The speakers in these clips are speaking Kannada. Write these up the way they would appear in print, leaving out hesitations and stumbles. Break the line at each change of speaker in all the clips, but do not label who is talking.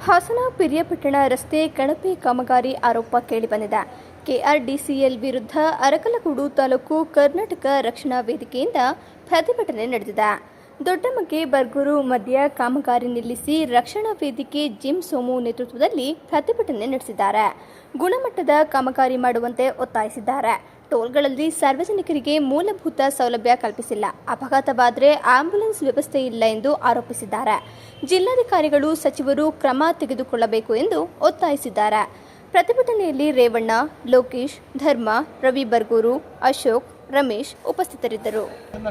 ಹಾಸನ ಪಿರಿಯಾಪಟ್ಟಣ ರಸ್ತೆ ಕಳಪೆ ಕಾಮಗಾರಿ ಆರೋಪ ಕೇಳಿಬಂದಿದೆ. ಕೆಆರ್ಡಿಸಿಎಲ್ ವಿರುದ್ಧ ಅರಕಲಗೂಡು ತಾಲೂಕು ಕರ್ನಾಟಕ ರಕ್ಷಣಾ ವೇದಿಕೆಯಿಂದ ಪ್ರತಿಭಟನೆ ನಡೆದಿದೆ. ದೊಡ್ಡಮಗ್ಗೆ ಬರ್ಗೂರು ಮಧ್ಯ ಕಾಮಗಾರಿ ನಿಲ್ಲಿಸಿ ರಕ್ಷಣಾ ವೇದಿಕೆ ಜಿಮ್ ಸೋಮು ನೇತೃತ್ವದಲ್ಲಿ ಪ್ರತಿಭಟನೆ ನಡೆಸಿದ್ದಾರೆ. ಗುಣಮಟ್ಟದ ಕಾಮಗಾರಿ ಮಾಡುವಂತೆ ಒತ್ತಾಯಿಸಿದ್ದಾರೆ. ಟೋಲ್ಗಳಲ್ಲಿ ಸಾರ್ವಜನಿಕರಿಗೆ ಮೂಲಭೂತ ಸೌಲಭ್ಯ ಕಲ್ಪಿಸಿಲ್ಲ, ಅಪಘಾತವಾದರೆ ಆಂಬ್ಯುಲೆನ್ಸ್ ವ್ಯವಸ್ಥೆ ಇಲ್ಲ ಎಂದು ಆರೋಪಿಸಿದ್ದಾರೆ. ಜಿಲ್ಲಾಧಿಕಾರಿಗಳು, ಸಚಿವರು ಕ್ರಮ ತೆಗೆದುಕೊಳ್ಳಬೇಕು ಎಂದು ಒತ್ತಾಯಿಸಿದ್ದಾರೆ. ಪ್ರತಿಭಟನೆಯಲ್ಲಿ ರೇವಣ್ಣ, ಲೋಕೇಶ್, ಧರ್ಮ, ರವಿ ಬರ್ಗೂರು, ಅಶೋಕ್, ರಮೇಶ್ ಉಪಸ್ಥಿತರಿದ್ದರು.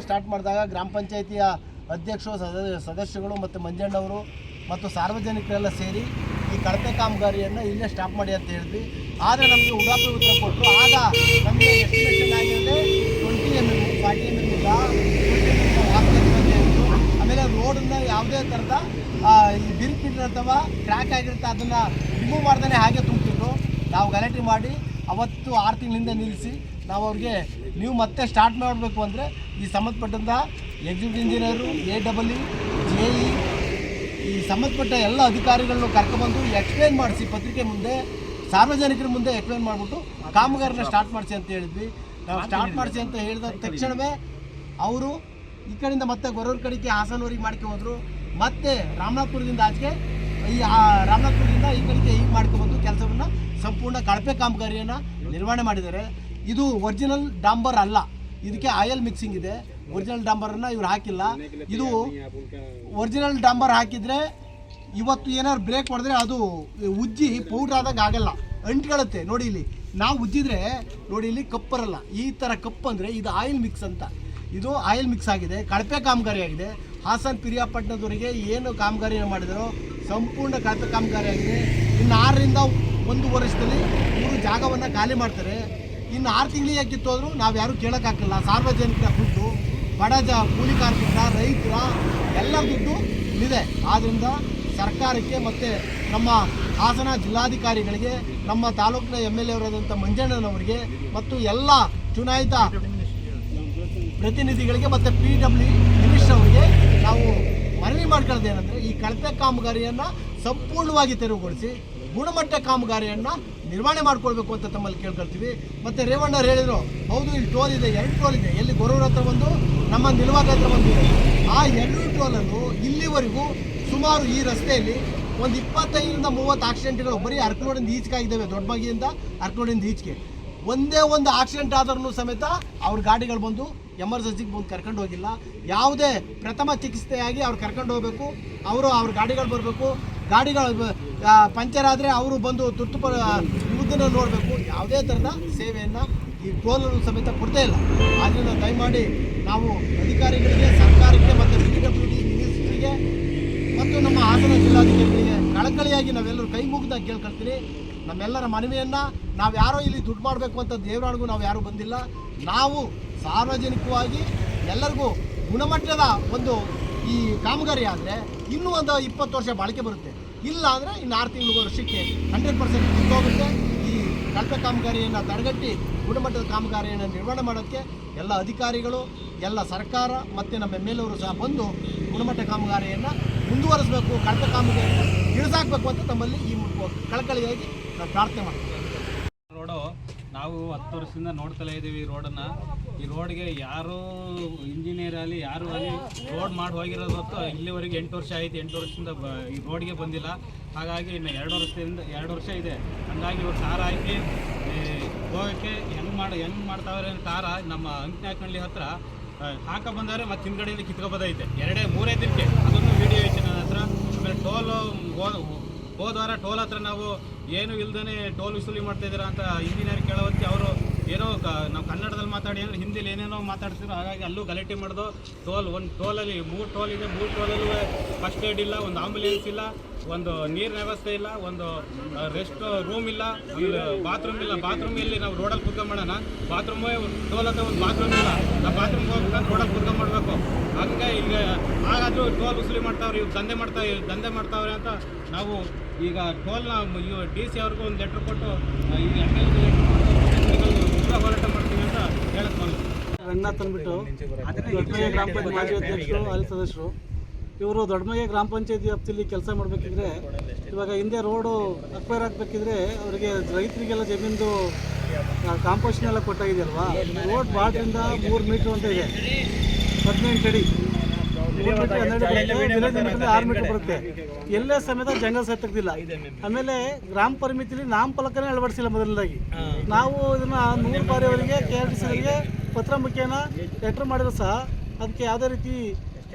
ಸ್ಟಾರ್ಟ್ ಮಾಡಿದಾಗ ಗ್ರಾಮ ಪಂಚಾಯಿತಿಯ ಅಧ್ಯಕ್ಷರು, ಸದಸ್ಯಗಳು ಮತ್ತು ಮಂಜಣ್ಣವರು ಮತ್ತು ಸಾರ್ವಜನಿಕರೆಲ್ಲ ಸೇರಿ ಈ ಕಳಪೆ ಕಾಮಗಾರಿಯನ್ನು ಇಲ್ಲೇ ಸ್ಟಾಪ್ ಮಾಡಿ ಅಂತ ಹೇಳಿದ್ವಿ. ಆದರೆ ನಮಗೆ ಉಡಾಪಿ ಉತ್ತರ ಕೊಟ್ಟರು. ಆಗ ನಮಗೆ ಎಸ್ಟಿಮೇಷನ್ ಆಗಿರದೆ 20 mm 40 mm ಇಲ್ಲ, 20 mm ಅಂತ ಹೇಳಿದ್ರು. ಆಮೇಲೆ ರೋಡನ್ನು ಯಾವುದೇ ಥರದ ಈ ಬಿರುಕಿಟ್ಟು ಅಥವಾ ಕ್ರ್ಯಾಕ್ ಆಗಿರುತ್ತೆ ಅದನ್ನು ರಿಮೂವ್ ಮಾಡ್ದೇ ಹಾಗೆ ತುಂಬಿದ್ರು. ನಾವು ಗಲಾಟೆ ಮಾಡಿ ಅವತ್ತು 6 ತಿಂಗಳಿಂದ ನಿಲ್ಲಿಸಿ ನಾವು ಅವ್ರಿಗೆ ನೀವು ಮತ್ತೆ ಸ್ಟಾರ್ಟ್ ಮಾಡಬೇಕು ಅಂದರೆ ಈ ಸಂಬಂಧಪಟ್ಟಂಥ ಎಕ್ಸಿಕ್ಯೂಟಿವ್ ಇಂಜಿನಿಯರು, AEE, JE ಈ ಸಂಬಂಧಪಟ್ಟ ಎಲ್ಲ ಅಧಿಕಾರಿಗಳನ್ನು ಕರ್ಕೊಬಂದು ಎಕ್ಸ್ಪ್ಲೇನ್ ಮಾಡಿಸಿ ಪತ್ರಿಕೆ ಮುಂದೆ ಸಾರ್ವಜನಿಕರ ಮುಂದೆ ಎಕ್ಸ್ಪ್ಲೇನ್ ಮಾಡಿಬಿಟ್ಟು ಕಾಮಗಾರಿನ ಸ್ಟಾರ್ಟ್ ಮಾಡಿಸಿ ಅಂತ ಹೇಳಿದ್ವಿ. ನಾವು ಸ್ಟಾರ್ಟ್ ಮಾಡಿಸಿ ಅಂತ ಹೇಳಿದ ತಕ್ಷಣವೇ ಅವರು ಈ ಕಡೆಯಿಂದ ಮತ್ತೆ ಗೊರೂರು ಕಡೆಗೆ ಹಾಸನವರೆಗೆ ಮಾಡ್ಕೊಂಡು ಮತ್ತೆ ರಾಮನಾಥಪುರದಿಂದ ಆಚೆಗೆ ರಾಮನಾಥಪುರದಿಂದ ಈ ಕಡೆಗೆ ಹೀಗೆ ಮಾಡ್ಕೊಬಂದು ಕೆಲಸವನ್ನು ಸಂಪೂರ್ಣ ಕಳಪೆ ಕಾಮಗಾರಿಯನ್ನು ನಿರ್ವಹಣೆ ಮಾಡಿದ್ದಾರೆ. ಇದು ಒರಿಜಿನಲ್ ಡಾಂಬರ್ ಅಲ್ಲ, ಇದಕ್ಕೆ ಆಯಿಲ್ ಮಿಕ್ಸಿಂಗ್ ಇದೆ. ಒರಿಜಿನಲ್ ಡಾಂಬರನ್ನು ಇವ್ರು ಹಾಕಿಲ್ಲ. ಇದು ಒರಿಜಿನಲ್ ಡಾಂಬರ್ ಹಾಕಿದರೆ ಇವತ್ತು ಏನಾದ್ರು ಬ್ರೇಕ್ ಮಾಡಿದ್ರೆ ಅದು ಉಜ್ಜಿ ಪೌಡ್ರ್ ಆದಾಗ ಆಗಲ್ಲ, ಅಂಟ್ಕೊಳ್ಳುತ್ತೆ. ನೋಡಿ ಇಲ್ಲಿ ನಾವು ಉಜ್ಜಿದ್ರೆ ನೋಡಿ ಇಲ್ಲಿ ಕಪ್ ಬರಲ್ಲ. ಈ ಥರ ಕಪ್ ಅಂದರೆ ಇದು ಆಯಿಲ್ ಮಿಕ್ಸ್ ಅಂತ. ಇದು ಆಯಿಲ್ ಮಿಕ್ಸ್ ಆಗಿದೆ, ಕಳಪೆ ಕಾಮಗಾರಿ ಆಗಿದೆ. ಹಾಸನ ಪಿರಿಯಾಪಟ್ಟಣದವರಿಗೆ ಏನು ಕಾಮಗಾರಿಯನ್ನು ಮಾಡಿದಾರೋ ಸಂಪೂರ್ಣ ಕಳಪೆ ಕಾಮಗಾರಿ ಆಗಿದೆ. ಇನ್ನು 6 ರಿಂದ 1 ವರ್ಷದಲ್ಲಿ ಇವರು ಜಾಗವನ್ನು ಖಾಲಿ ಮಾಡ್ತಾರೆ. ಇನ್ನು 6 ತಿಂಗಳಿಗೆ ಕಿತ್ತೋದ್ರು ನಾವು ಯಾರೂ ಕೇಳೋಕ್ಕಾಗಲ್ಲ. ಸಾರ್ವಜನಿಕರ ದುಡ್ಡು, ಬಡ ಕೂಲಿ ಕಾರ್ಮಿಕರ, ರೈತರ ಎಲ್ಲ ದುಡ್ಡು ಇದೆ. ಆದ್ದರಿಂದ ಸರ್ಕಾರಕ್ಕೆ ಮತ್ತು ನಮ್ಮ ಹಾಸನ ಜಿಲ್ಲಾಧಿಕಾರಿಗಳಿಗೆ, ನಮ್ಮ ತಾಲೂಕಿನ MLA ಅವರಾದಂಥ ಮಂಜಣ್ಣನವರಿಗೆ ಮತ್ತು ಎಲ್ಲ ಚುನಾಯಿತ ಪ್ರತಿನಿಧಿಗಳಿಗೆ ಮತ್ತು PW ಮಿನಿಸ್ಟರ್ ಅವರಿಗೆ ನಾವು ಮನವಿ ಮಾಡ್ಕೊಳ್ಳೋದೇನೆಂದರೆ ಈ ಕಳಪೆ ಕಾಮಗಾರಿಯನ್ನು ಸಂಪೂರ್ಣವಾಗಿ ತೆರವುಗೊಳಿಸಿ ಗುಣಮಟ್ಟ ಕಾಮಗಾರಿಯನ್ನು ನಿರ್ವಹಣೆ ಮಾಡ್ಕೊಳ್ಬೇಕು ಅಂತ ತಮ್ಮಲ್ಲಿ ಕೇಳ್ಕೊಳ್ತೀವಿ. ಮತ್ತು ರೇವಣ್ಣವ್ರು ಹೇಳಿದರು, ಹೌದು ಇಲ್ಲಿ ಟೋಲ್ ಇದೆ, 2 ಟೋಲ್ ಇದೆ. ಎಲ್ಲಿ ಗೊರೂರು ಹತ್ರ ಒಂದು, ನಮ್ಮ ನಿಲ್ವಾಗ ಹತ್ರ ಒಂದು ಇದೆ. ಆ 2 ಟೋಲನ್ನು ಇಲ್ಲಿವರೆಗೂ ಸುಮಾರು ಈ ರಸ್ತೆಯಲ್ಲಿ ಒಂದು 25 ರಿಂದ 30 ಆಕ್ಸಿಡೆಂಟ್ಗಳು ಬರೀ ಅರಕಲೋಡಿಂದ ಈಚೆಗೆ ಆಗಿದ್ದಾವೆ. ದೊಡ್ಡಮಗಿಯಿಂದ ಅರಕಲೋಡಿಂದ ಈಚೆಗೆ ಒಂದೇ ಒಂದು ಆಕ್ಸಿಡೆಂಟ್ ಆದ್ರೂ ಸಮೇತ ಅವ್ರ ಗಾಡಿಗಳು ಬಂದು ಎಮರ್ಜೆನ್ಸಿಗೆ ಬಂದು ಕರ್ಕೊಂಡು ಹೋಗಿಲ್ಲ. ಯಾವುದೇ ಪ್ರಥಮ ಚಿಕಿತ್ಸೆಯಾಗಿ ಅವ್ರು ಕರ್ಕೊಂಡು ಹೋಗಬೇಕು, ಅವ್ರ ಗಾಡಿಗಳು ಬರಬೇಕು. ಗಾಡಿಗಳು ಪಂಚರ್ ಆದರೆ ಅವರು ಬಂದು ತುರ್ತು ಇದನ್ನು ನೋಡಬೇಕು. ಯಾವುದೇ ಥರದ ಸೇವೆಯನ್ನು ಈ ಟೋಲನ್ನು ಸಮೇತ ಕೊಡ್ತಾ ಇಲ್ಲ. ಆದ್ದರಿಂದ ದಯಮಾಡಿ ನಾವು ಅಧಿಕಾರಿಗಳಿಗೆ, ಸರ್ಕಾರಕ್ಕೆ ಮತ್ತು PWD ಮಿನಿಸ್ಟ್ರಿಗೆ ಮತ್ತು ನಮ್ಮ ಹಾಸನ ಜಿಲ್ಲಾಧಿಕಾರಿಗಳಿಗೆ ಕಳಕಳಿಯಾಗಿ ನಾವೆಲ್ಲರೂ ಕೈ ಮುಗಿದಾಗ ಕೇಳ್ಕೊಳ್ತೀನಿ. ನಮ್ಮೆಲ್ಲರ ಮನವಿಯನ್ನು ನಾವು ಯಾರೋ ಇಲ್ಲಿ ದುಡ್ಡು ಮಾಡಬೇಕು ಅಂತ ದೇವರಾಣಿಗೂ ನಾವು ಯಾರೂ ಬಂದಿಲ್ಲ. ನಾವು ಸಾರ್ವಜನಿಕವಾಗಿ ಎಲ್ಲರಿಗೂ ಗುಣಮಟ್ಟದ ಒಂದು ಈ ಕಾಮಗಾರಿ ಆದರೆ ಇನ್ನೂ ಒಂದು 20 ವರ್ಷ ಬಾಳಿಕೆ ಬರುತ್ತೆ. ಇಲ್ಲ ಅಂದರೆ ಇನ್ನು 6 ತಿಂಗಳು ವರ್ಷಕ್ಕೆ 100% ಕಿತ್ತೋಗುತ್ತೆ. ಈ ಕಳಪೆ ಕಾಮಗಾರಿಯನ್ನು ತಡೆಗಟ್ಟಿ ಗುಣಮಟ್ಟದ ಕಾಮಗಾರಿಯನ್ನು ನಿರ್ವಹಣೆ ಮಾಡೋಕ್ಕೆ ಎಲ್ಲ ಅಧಿಕಾರಿಗಳು, ಎಲ್ಲ ಸರ್ಕಾರ ಮತ್ತು ನಮ್ಮ MLA ಅವರು ಸಹ ಬಂದು ಗುಣಮಟ್ಟ ಕಾಮಗಾರಿಯನ್ನು ಮುಂದುವರಿಸಬೇಕು, ಕಳಪೆ ಕಾಮಗಾರಿಯನ್ನು ಇಳಿಸಾಕಬೇಕು ಅಂತ ತಮ್ಮಲ್ಲಿ ಈ ಕಳಕಳಿಯಾಗಿ ನಾವು ಪ್ರಾರ್ಥನೆ ಮಾಡ್ತೀವಿ.
ರೋಡು ನಾವು 10 ವರ್ಷದಿಂದ ನೋಡ್ತಲೇ ಇದ್ದೀವಿ ಈ ರೋಡನ್ನು. ಈ ರೋಡ್ಗೆ ಯಾರೂ ಇಂಜಿನಿಯರ್ ಆಗಲಿ ಯಾರು ಆಗಲಿ ರೋಡ್ ಮಾಡಿ ಹೋಗಿರೋದು ಹೊತ್ತು ಇಲ್ಲಿವರೆಗೆ 8 ವರ್ಷ ಆಯಿತು. 8 ವರ್ಷದಿಂದ ಈ ರೋಡ್ಗೆ ಬಂದಿಲ್ಲ. ಹಾಗಾಗಿ ಇನ್ನು 2 ವರ್ಷ ಇದೆ. ಹಾಗಾಗಿ ಇವರು ತಾರ ಹಾಕಿ ಹೋಗೋಕ್ಕೆ ಹೆಂಗೆ ಮಾಡ್ತಾವ್ರೆ ತಾರ ನಮ್ಮ ಅಂಕನಾಯಕನಹಳ್ಳಿ ಹತ್ರ ಹಾಕ ಬಂದವ್ರೆ. ಮತ್ತು ಹಿಂದ್ಗಡೆಯಿಂದ ಕಿತ್ಕೊಬೋದೈತೆ 2-3 ದಿನಕ್ಕೆ. ಅದನ್ನು ವೀಡಿಯೋ ಐತೆ ನನ್ನ ಹತ್ರ. ಆಮೇಲೆ ಟೋಲು ಹೋದವಾರ ಟೋಲ್ ಹತ್ರ ನಾವು ಏನು ಇಲ್ದೇ ಟೋಲ್ ವಸೂಲಿ ಮಾಡ್ತಾಯಿದ್ದೀರಾ ಅಂತ ಇಂಜಿನಿಯರ್ ಕೇಳೋದಕ್ಕೆ ಅವರು ಏನೋ ನಾವು ಕನ್ನಡದಲ್ಲಿ ಮಾತಾಡಿ ಅಂದರೆ ಹಿಂದಿಲಿ ಏನೇನೋ ಮಾತಾಡ್ತಿದ್ರು. ಹಾಗಾಗಿ ಅಲ್ಲೂ ಗಲಾಟೆ ಮಾಡೋದು. ಒಂದು ಟೋಲಲ್ಲಿ 3 ಟೋಲ್ ಇದೆ. 3 ಟೋಲಲ್ಲೂ ಫಸ್ಟ್ ಏಡ್ ಇಲ್ಲ, ಒಂದು ಆಂಬುಲೆನ್ಸ್ ಇಲ್ಲ, ಒಂದು ನೀರಿನ ವ್ಯವಸ್ಥೆ ಇಲ್ಲ, ಒಂದು ರೆಸ್ಟ್ ರೂಮ್ ಇಲ್ಲ, ಆಮೇಲೆ ಬಾತ್ರೂಮ್ ಇಲ್ಲ. ಬಾತ್ರೂಮ್ ಎಲ್ಲಿ ನಾವು ರೋಡಲ್ಲಿ ಕುತ್ಕೊಂಡ್ಬಿಡೋಣ, ಬಾತ್ರೂಮ್ ಟೋಲ್ ಹತ್ರ ಒಂದು ಬಾತ್ರೂಮ್ ಇಲ್ಲ. ನಾವು ಬಾತ್ರೂಮ್ ಹೋಗ್ಬೇಕು, ರೋಡಲ್ಲಿ ಕುತ್ಕೊಂಡ್ಬಿಡ್ಬೇಕು. ಹಂಗೆ ಈಗ ಹಾಗಾದರೂ ಟೋಲ್ ವಸೂಲಿ ಮಾಡ್ತಾವ್ರೆ, ಇವ್ರು ದಂಧೆ ಮಾಡ್ತಾವ್ರೆ ಅಂತ ನಾವು ಈಗ ಟೋಲ್ನ DC ಅವ್ರಿಗೂ ಒಂದು ಲೆಟ್ರ್ ಕೊಟ್ಟು ಈ MLA ಹೋರಾಟ ಮಾಡ್ತೀವಿ ಅಂತ ಹೇಳಕ್ ಬಂದು
ರಂಗನಾಥ್ ಅಂದ್ಬಿಟ್ಟು ಗ್ರಾಮ ಪಂಚಾಯತ್ ಮಾಜಿ ಅಧ್ಯಕ್ಷರು, ಅಲ್ಲಿ ಸದಸ್ಯರು. ಇವರು ದೊಡ್ಡಮಗೆ ಗ್ರಾಮ ಪಂಚಾಯತಿ ವ್ಯಾಪ್ತಿಯಲ್ಲಿ ಕೆಲಸ ಮಾಡಬೇಕಿದ್ರೆ ಇವಾಗ ಹಿಂದೆ ರೋಡು ಅಕ್ವೈರ್ ಆಗಬೇಕಿದ್ರೆ ಅವರಿಗೆ ರೈತರಿಗೆಲ್ಲ ಜಮೀನು ಕಾಂಪೋಷನ್ ಎಲ್ಲ ಕೊಟ್ಟಾಗಿದೆಯಲ್ವಾ. ರೋಡ್ ಬಾರ್ಡ್ರಿಂದ 3 ಮೀಟ್ರ್ ಅಂತ ಇದೆ, 18 ಅಡಿ, 3 ಮೀಟ್ರ್ 12 ಬರುತ್ತೆ, 6 ಮೀಟ್ರ್ ಬರುತ್ತೆ. ಎಲ್ಲೇ ಸಮೇತ ಜಂಗಲ್ ಸಹ ತೆಗ್ದಿಲ್ಲ. ಆಮೇಲೆ ಗ್ರಾಮ ಪರಿಮಿತಿಲಿ ನಾಮಫಲಕನೇ ಅಳವಡಿಸಿಲ್ಲ. ಮೊದಲನೇದಾಗಿ ನಾವು ಇದನ್ನ 100 ಬಾರಿ ಅವರಿಗೆ KRDC ಅವರಿಗೆ ಪತ್ರ ಮುಖೇನ ಲೆಟ್ರ್ ಮಾಡಿದ್ರು ಸಹ ಅದಕ್ಕೆ ಯಾವುದೇ ರೀತಿ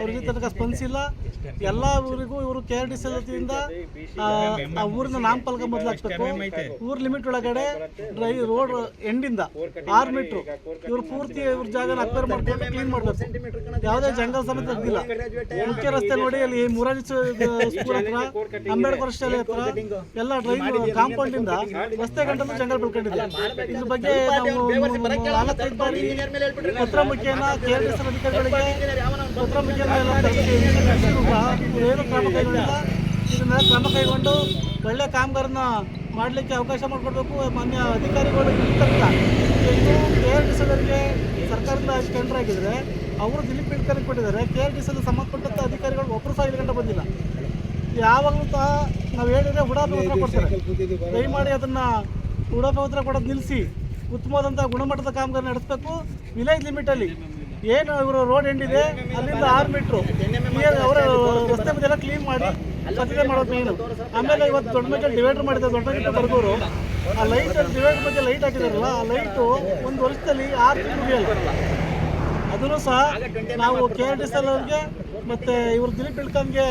ಅವ್ರಿಗೆ ತನಕ ಸ್ಪಂದಿಸಿಲ್ಲ. ಎಲ್ಲ ಊರಿಗೂ ಇವರು KRDC ವತಿಯಿಂದ ಆ ಊರಿನ ನಾಮಫಲಕ ಮೊದಲು ಹಾಕ್ಬೇಕು. ಊರ್ ಲಿಮಿಟ್ ಒಳಗಡೆ ರೋಡ್ ಎಂಡಿಂದ 6 ಮೀಟ್ರು ಇವ್ರು ಪೂರ್ತಿ ಇವ್ರ ಜಾಗನ ಅಕ್ವೈರ್ ಮಾಡ್ಕೊಂಡು ಕ್ಲೀನ್ ಮಾಡಬೇಕು. ಯಾವುದೇ ಜಂಗಲ್ ಸಮೇತ ತೆಗ್ದಿಲ್ಲ. ಮುಖ್ಯ ರಸ್ತೆ ನೋಡಿ, ಅಲ್ಲಿ ಮುರಾರ್ಜಿ ಸ್ಕೂಲ್ ಹತ್ರ, ಅಂಬೇಡ್ಕರ್ ಶಾಲೆ ಹತ್ರ ಎಲ್ಲ ಡ್ರೈನ್ ಕಾಂಪೌಂಡ್ ಇಂದ ರಸ್ತೆ ಗಂಟಲು ಜಂಗಲ್ ಬೆಳ್ಕೊಂಡಿದೆ. ಇದ್ರ ಬಗ್ಗೆ ನಾವು 4-5 ಬಾರಿ ಪತ್ರ ಮುಖೇನ KRDC ಅಧಿಕಾರಿಗಳಿಗೆ ಪತ್ರ ಮುಖೇನ ಎಲ್ಲ ಏನು ಕ್ರಮ ಕೈಗೊಂಡಿಲ್ಲ. ಇದನ್ನ ಕ್ರಮ ಕೈಗೊಂಡು ಒಳ್ಳೆ ಕಾಮಗಾರನ ಮಾಡಲಿಕ್ಕೆ ಅವಕಾಶ ಮಾಡಿಕೊಡ್ಬೇಕು. ಮಾನ್ಯ ಅಧಿಕಾರಿಗಳು KRDC ಅವರಿಗೆ ಸರ್ಕಾರದಿಂದ ಟೆಂಡರ್ ಆಗಿದ್ರೆ ಅವರು ದಿಲೀಪ್ ಬಿಡ್ಕರಿಗೆ ಕೊಟ್ಟಿದ್ದಾರೆ. KRDC ಸಂಬಂಧಪಟ್ಟಂಥ ಅಧಿಕಾರಿಗಳು ಒಬ್ಬರು ಸಹ 5 ಗಂಟೆ ಬಂದಿಲ್ಲ. ಯಾವಾಗಲೂ ಸಹ ನಾವು ಹೇಳಿದರೆ ಉಡಾಫೆ ಉತ್ತರ ಕೊಡ್ತಾರೆ. ದಯಮಾಡಿ ಅದನ್ನು ಉಡಾಫೆ ಉತ್ತರ ಕೊಡೋದು ನಿಲ್ಲಿಸಿ ಉತ್ತಮವಾದಂಥ ಗುಣಮಟ್ಟದ ಕಾಮಗಾರಿ ನಡೆಸಬೇಕು. ವಿಲೇಜ್ ಲಿಮಿಟಲ್ಲಿ ಏನು ಇವರು ರೋಡ್ ಎಂಡಿದೆ ಅಲ್ಲಿಂದ 6 ಮೀಟ್ರು ಅವರ ರಸ್ತೆ ಮಧ್ಯೆಲ್ಲ ಕ್ಲೀನ್ ಮಾಡಿ ಸ್ವಚ್ಛತೆ ಮಾಡೋದು ಮೇನು. ಆಮೇಲೆ ಇವತ್ತು ದೊಡ್ಡ ಮಧ್ಯೆ ಡಿವೈಡರ್ ಮಾಡಿದ್ದಾರೆ. ದೊಡ್ಡ ಮಧ್ಯೆ ಬರ್ಗೋರು ಆ ಲೈಟ್ ಡಿವೈಡರ್ ಬಗ್ಗೆ ಲೈಟ್ ಹಾಕಿದಾರಲ್ಲ, ಆ ಲೈಟು 1 ವರ್ಷದಲ್ಲಿ 6 ತಿಂಗಳು ಮುಗಿಯಲ್ಲ. ಅದನ್ನು ಸಹ ನಾವು KRDC ಅವ್ರಿಗೆ ಮತ್ತು ಇವರು ದಿಲೀಪ್ ಬಿಳ್ಕನ್ಗೆ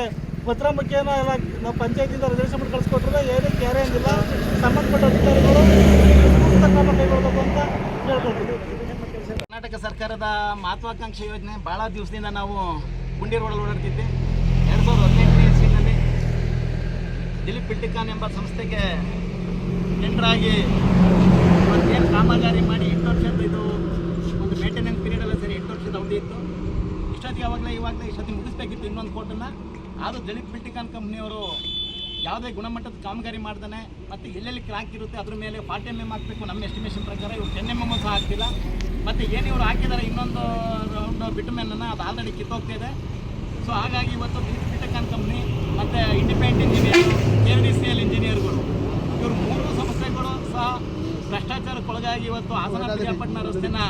ಪತ್ರ ಮುಖೇನ ಎಲ್ಲ ನಾವು ಪಂಚಾಯತಿಯಿಂದ ರಿಸರ್ವೇಷನ್ ಮಾಡಿ ಕಳಿಸ್ಕೊಟ್ರೆ ಏನೇ ಕ್ಯಾರೆ ಅಂದಿಲ್ಲ. ಸಂಬಂಧಪಟ್ಟ ಅಧಿಕಾರಿಗಳು ಕ್ರಮ ಕೈಗೊಳ್ಳಬೇಕು ಅಂತ ಹೇಳ್ಕೊಳ್ತೀವಿ.
ಕರ್ನಾಟಕ ಸರ್ಕಾರದ ಮಹತ್ವಾಕಾಂಕ್ಷಿ ಯೋಜನೆ ಭಾಳ ದಿವಸದಿಂದ ನಾವು ಗುಂಡಿ ರೋಡಲ್ಲಿ ಓಡಾಡ್ತಿದ್ದೆ. 2018ನೇ ಇಸ್ವಿನಲ್ಲಿ ದಿಲೀಪ್ ಬಿಲ್ಟಿಕಾನ್ ಎಂಬ ಸಂಸ್ಥೆಗೆ ಟೆಂಡರ್ ಆಗಿ ಏನು ಕಾಮಗಾರಿ ಮಾಡಿ 8 ವರ್ಷದ ಇದು ಒಂದು ಮೇಂಟೆನೆನ್ಸ್ ಪೀರಿಯಡಲ್ಲ ಸರಿ 8 ವರ್ಷದ ಅವಧಿ ಇತ್ತು. ಇಷ್ಟೊತ್ತಿಗೆ ಮುಗಿಸ್ಬೇಕಿತ್ತು ಇನ್ನೊಂದು ಕೋರ್ಟನ್ನು. ಆದರೂ ದಿಲೀಪ್ ಬಿಲ್ಟಿಕಾನ್ ಕಂಪ್ನಿಯವರು ಯಾವುದೇ ಗುಣಮಟ್ಟದ ಕಾಮಗಾರಿ ಮಾಡ್ತಾನೆ ಮತ್ತು ಎಲ್ಲೆಲ್ಲಿ ಕ್ರಾಕ್ ಇರುತ್ತೆ ಅದ್ರ ಮೇಲೆ 40 mm ಹಾಕಬೇಕು. ನಮ್ಮ ಎಸ್ಟಿಮೇಷನ್ ಪ್ರಕಾರ ಇವ್ರು 10 mm ಸಹ ಆಗ್ತಿಲ್ಲ. ಮತ್ತು ಏನು ಇವರು ಹಾಕಿದ್ದಾರೆ ಇನ್ನೊಂದು ರೌಂಡ್ ಬಿಟುಮೆನನ್ನು, ಅದು ಆಲ್ರೆಡಿ ಕಿತ್ತೋಗ್ತಿದೆ. ಸೊ ಹಾಗಾಗಿ ಇವತ್ತು ದಿಲೀಪ್ ಬಿಲ್ಟಿಕಾನ್ ಕಂಪ್ನಿ ಮತ್ತು ಇಂಡಿಪೆಂಡೆಂಟ್ ಇಂಜಿನಿಯರು, KRDCL ಇಂಜಿನಿಯರ್ಗಳು ಇವರು 3 ಸಂಸ್ಥೆಗಳು ಸಹ ಭ್ರಷ್ಟಾಚಾರಕ್ಕೊಳಗಾಗಿ ಇವತ್ತು ಹಾಸನ ಪಿರಿಯಾಪಟ್ಟಣ ರಸ್ತೆನ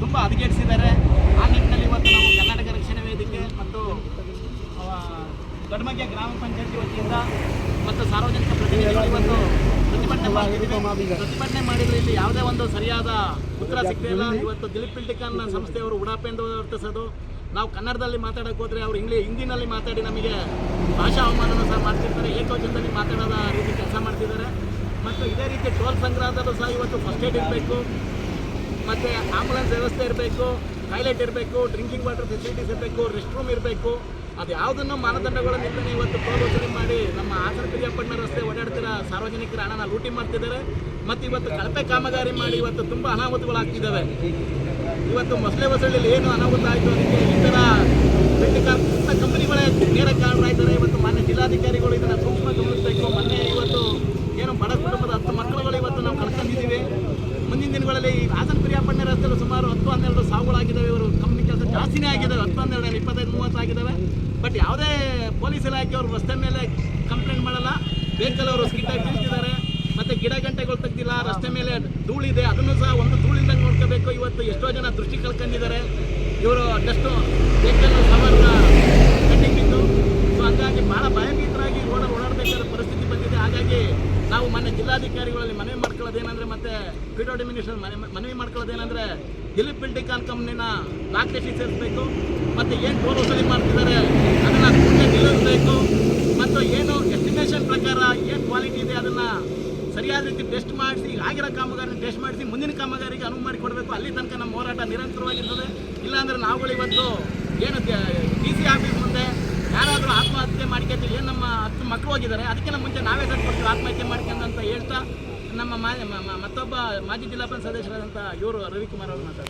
ತುಂಬ ಹದಗೆಡಿಸಿದ್ದಾರೆ. ಆ ನಿಟ್ಟಿನಲ್ಲಿ ಇವತ್ತು ನಾವು ಕರ್ನಾಟಕ ರಕ್ಷಣಾ ವೇದಿಕೆ ಮತ್ತು ದೊಡ್ಡಮಗ್ಗೆ ಗ್ರಾಮ ಪಂಚಾಯತಿ ವತಿಯಿಂದ ಮತ್ತು ಸಾರ್ವಜನಿಕ ಪ್ರತಿನಿಧಿಗಳು ಇವತ್ತು ಪ್ರತಿಭಟನೆ ಮಾಡಿದ್ದೀವಿ. ಪ್ರತಿಭಟನೆ ಮಾಡಿದರೆ ಇಲ್ಲಿ ಯಾವುದೇ ಒಂದು ಸರಿಯಾದ ಉತ್ತರ ಸಿಗ್ತಿಲ್ಲ. ಇವತ್ತು ದಿಲೀಪ್ ಬಿಲ್ಟಿಕಾನ್ ಸಂಸ್ಥೆಯವರು ಉಡಾಪೆಂದು ವರ್ತಿಸೋದು, ನಾವು ಕನ್ನಡದಲ್ಲಿ ಮಾತಾಡೋಕೆ ಹೋದರೆ ಅವರು ಹಿಂದಿನಲ್ಲಿ ಮಾತಾಡಿ ನಮಗೆ ಭಾಷಾ ಅವಮಾನನೂ ಸಹ ಮಾಡ್ತಿರ್ತಾರೆ. ಏಕವಚನದಲ್ಲಿ ಮಾತಾಡೋದ ರೀತಿ ಕೆಲಸ ಮಾಡ್ತಿದ್ದಾರೆ. ಮತ್ತು ಇದೇ ರೀತಿ ಟೋಲ್ ಸಂಗ್ರಹದಲ್ಲೂ ಸಹ ಇವತ್ತು ಫಸ್ಟ್ ಏಡ್ ಇರಬೇಕು, ಮತ್ತು ಆಂಬುಲೆನ್ಸ್ ವ್ಯವಸ್ಥೆ ಇರಬೇಕು, ಟಾಯ್ಲೆಟ್ ಇರಬೇಕು, ಡ್ರಿಂಕಿಂಗ್ ವಾಟರ್ ಫೆಸಿಲಿಟೀಸ್ ಇರಬೇಕು, ರೆಸ್ಟ್ ರೂಮ್ ಇರಬೇಕು. ಅದು ಯಾವುದನ್ನು ಮಾನದಂಡಗಳನ್ನಿಂದಲೇ ಇವತ್ತು ಟೋಲ್ ವಸೂಲಿ ಮಾಡಿ ನಮ್ಮ ಹಾಸನ ಪಿರಿಯಾಪಟ್ಟಣ ರಸ್ತೆ ಓಡಾಡ್ತಿರೋ ಸಾರ್ವಜನಿಕರ ಹಣನ ಲೂಟಿ ಮಾಡ್ತಿದ್ದಾರೆ. ಮತ್ತು ಇವತ್ತು ಕಳಪೆ ಕಾಮಗಾರಿ ಮಾಡಿ ಇವತ್ತು ತುಂಬ ಅನಾಹುತಗಳಾಗ್ತಿದ್ದಾವೆ. ಇವತ್ತು ಮೊಸಳೆ ವಸೂಲಿಯಲ್ಲಿ ಏನು ಅನಾಹುತ ಆಯಿತು ಅದಕ್ಕೆ ಈ ಥರ ಕಂಪನಿಗಳೇ ನೇರ ಕಾರಣರಾಗಿದ್ದಾರೆ. ಇವತ್ತು ಮಾನ್ಯ ಜಿಲ್ಲಾಧಿಕಾರಿಗಳು ಇದನ್ನು ಸೂಕ್ಷ್ಮ ಗಮನಿಸಬೇಕು. ಮೊನ್ನೆ ಇವತ್ತು ಏನು ಬಡ ಕುಟುಂಬದ 10 ಮಕ್ಕಳುಗಳು ಇವತ್ತು ನಾವು ಕಳ್ಕೊಂಡಿದ್ದೀವಿ. ಮುಂದಿನ ದಿನಗಳಲ್ಲಿ ಈ ಹಾಸನ ಪಿರಿಯಾಪಟ್ಟಣ ರಸ್ತೆಯಲ್ಲಿ ಸುಮಾರು 10-12 ಸಾವುಗಳಾಗಿದ್ದಾವೆ. ಇವರು ಕಂಪ್ನಿ ಕೆಲಸ ಜಾಸ್ತಿನೇ ಆಗಿದ್ದಾವೆ, 10-12 25-30 ಆಗಿದ್ದಾವೆ. ಬಟ್ ಯಾವುದೇ ಪೊಲೀಸ್ ಇಲಾಖೆಯವರು ರಸ್ತೆ ಮೇಲೆ ಕಂಪ್ಲೇಂಟ್ ಮಾಡಲ್ಲ. ವೆಹಿಕಲ್ ಅವರು ಸ್ಕಿಡ್ಡಾಗಿ ನಿಲ್ತಿದ್ದಾರೆ. ಮತ್ತು ಗಿಡ ಗಂಟೆಗಳು ತೆಗ್ದಿಲ್ಲ, ರಸ್ತೆ ಮೇಲೆ ಧೂಳಿದೆ, ಅದನ್ನು ಸಹ ಒಂದು ಧೂಳಿಂದಂಗೆ ನೋಡ್ಕೋಬೇಕು. ಇವತ್ತು ಎಷ್ಟೋ ಜನ ದೃಷ್ಟಿ ಕಳ್ಕೊಂಡಿದ್ದಾರೆ. ಇವರು ಡಸ್ಟು ವೆಹಿಕಲ್ ಸವಾರನ್ನ ಕಟ್ಟಿಂಗ್ ಇತ್ತು. ಸೊ ಹಂಗಾಗಿ ಭಾಳ ಭಯಭೀತರಾಗಿ ರೋಡಲ್ಲಿ ಓಡಾಡಬೇಕಾದ ಪರಿಸ್ಥಿತಿ ಬಂದಿದೆ. ಹಾಗಾಗಿ ನಾವು ಮೊನ್ನೆ ಜಿಲ್ಲಾಧಿಕಾರಿಗಳಲ್ಲಿ ಮನವಿ ಮಾಡ್ಕೊಳ್ಳೋದೇನೆಂದರೆ, ಮತ್ತು PWD ಮಿನಿಸ್ಟರ್ ಮನವಿ ಮಾಡ್ಕೊಳ್ಳೋದೇನೆಂದರೆ, ದಿಲೀಪ್ ಬಿಲ್ಟಿಕಾನ್ ಕಂಪ್ನಿನ ಬ್ಲಾಕ್ ಲಿಸ್ಟಿಗೆ ಸೇರಿಸಬೇಕು. ಮತ್ತು ಏನು ಟೋಲ್ ವಸೂಲಿ ಮಾಡ್ತಿದ್ದಾರೆ ಅದನ್ನು ನಿಲ್ಲಿಸಬೇಕು. ಮತ್ತು ಏನು ಎಸ್ಟಿಮೇಷನ್ ಪ್ರಕಾರ ಏನು ಕ್ವಾಲಿಟಿ ಇದೆ ಅದನ್ನು ಸರಿಯಾದ ರೀತಿ ಟೆಸ್ಟ್ ಮಾಡಿಸಿ, ಆಗಿರೋ ಕಾಮಗಾರಿನ ಟೆಸ್ಟ್ ಮಾಡಿಸಿ ಮುಂದಿನ ಕಾಮಗಾರಿಗೆ ಅನುವು ಮಾಡಿಕೊಡಬೇಕು. ಅಲ್ಲಿ ತನಕ ನಮ್ಮ ಹೋರಾಟ ನಿರಂತರವಾಗಿರ್ತದೆ. ಇಲ್ಲಾಂದರೆ ನಾವುಗಳು ಇವತ್ತು ಏನು DC ಆಫೀಸ್ ಮುಂದೆ ಯಾರಾದರೂ ಆತ್ಮಹತ್ಯೆ ಮಾಡ್ಕೊತೀವಿ. ಏನು ನಮ್ಮ 10 ಮಕ್ಕಳು ಹೋಗಿದ್ದಾರೆ, ಅದಕ್ಕಿಂತ ಮುಂಚೆ ನಾವೇ ಕೊಡ್ತೀವಿ ಆತ್ಮಹತ್ಯೆ ಮಾಡ್ಕೊಂಡಂತ ಹೇಳ್ತಾ ನಮ್ಮ ಮತ್ತೊಬ್ಬ ಮಾಜಿ ಜಿಲ್ಲಾ ಪಂಚಾಯತ್ ಸದಸ್ಯರಾದಂಥ ಇವರು ರವಿಕುಮಾರ್ ಅವರು ಮಾತಾಡ್ತಾರೆ.